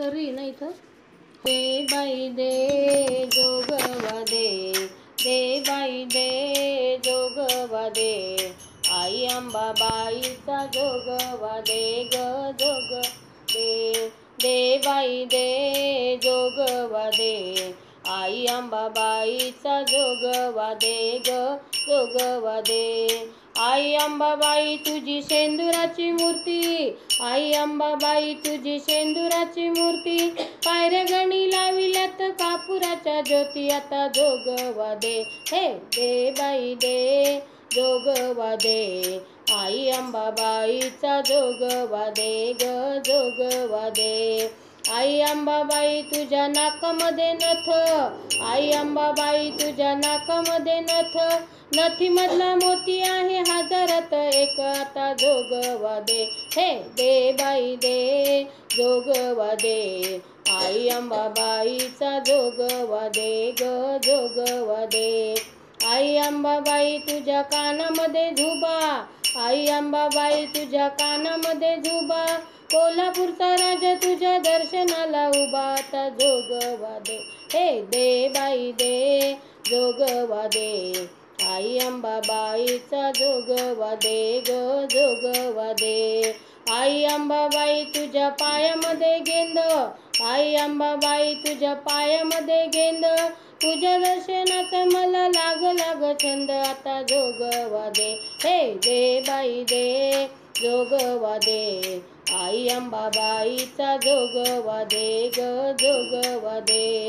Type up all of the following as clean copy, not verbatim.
सरी ना इथं. दे बाई दे जोगवा दे, दे बाई दे जोगवा दे, आई अंबाबाईचा जोगवा दे ग जोग दे. दे बाई दे जोगवा दे, आई अंबाबाईचा जोगवा दे ग जोगवा दे. आई अंबाबाई तुझी शेंदुराची मूर्ती, आई अंबाबाई तुझी शेंदुराची मूर्ती, पायऱ्या गणी लाविल्यात कापुराच्या ज्योती, आता जोगवा दे हे दे बाई दे जोगवा दे, आई अंबाबाईचा जोगवा दे ग जोगवा दे. आई अंबाबाई तुझ्या नाकामध्ये नथ, आई अंबाबाई तुझ्या नाकामध्ये नथ, नथीमधला मोती आहे हजारात एक, आता जोगवा दे हे दे बाई दे जोगवा दे, आई अंबाबाईचा जोगवा दे ग जोगवा दे. आई अंबाबाई तुझ्या कानामध्ये झुबा, आई अंबाबाई तुझ्या कानामध्ये झुबा, कोल्हापूरचा राजा तुझ्या दर्शनाला उभा, आता जोगवा दे हे दे बाई दे जोगवा दे, आई अंबाबाईचा जोगवा दे ग जोगवा दे. आई अंबाबाई तुझ्या पायामध्ये गेंद, आई अंबाबाई तुझ्या पायामध्ये गेंद, तुझ्या दर्शनाचा मला लाग लाग छंद, आता जोगवा दे हे दे बाई दे जोगवा दे, आई अंबाबाईचा जोगवा दे ग जोगवा दे.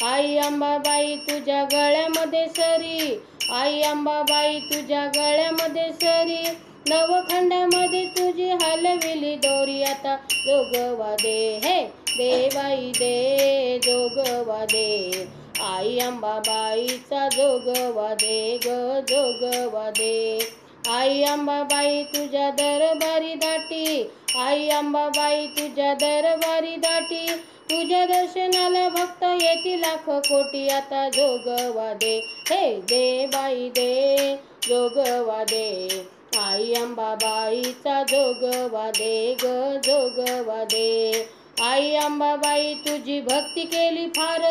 आई अंबाबाई तुझ्या गळ्यामध्ये सरी, आई अंबाबाई तुझ्या गळ्यामध्ये सरी, नवखंडामध्ये तुझी हलविली दोरी, आता जोगवा दे हे दे बाई दे जोगवा दे, आई अंबाबाईचा जोगवा दे ग जोगवा दे. आई अंबाबाई तुझ्या दरबारी दाटी, आई अंबाबाई तुझ्या दरबारी दाटी, तुझ्या दर्शनाला भक्त येतील लाख कोटी, आता जोगवा दे हे दे बाई दे जोगवा दे, आई अंबाबाईचा जोगवा दे ग जोगवा दे. आई अंबाबाई तुझी भक्ती केली फार,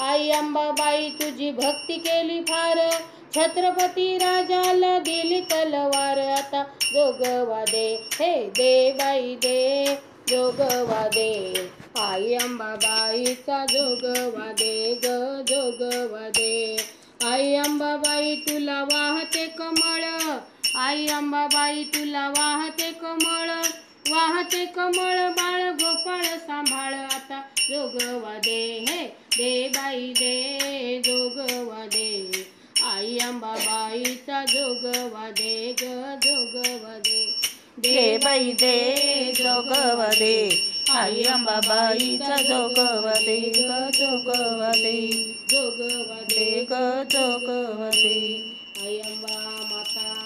आई अंबाबाई तुझी भक्ती केली फार, छत्रपती राजाला दिली तलवार, आता जोगवा दे हे दे बाई दे जोगवा दे, आई अंबाबाईचा जोगवा दे ग जोगवा दे. आई अंबाबाई तुला वाहते कमळ, आई अंबाबाई तुला वाहते कमळ, वाहते कमळ बाळ गोपाळ सांभाळ, आता जोगवा दे हे दे बाई दे जोगवा दे, आई अंबाबाईचा जोगवा दे ग जोगवा दे. दे बाई दे जोगवा दे, आई अंबाबाईचा जोगवा दे ग जोगवा दे, जोगवा दे ग जोगवा दे. आई अंबा माता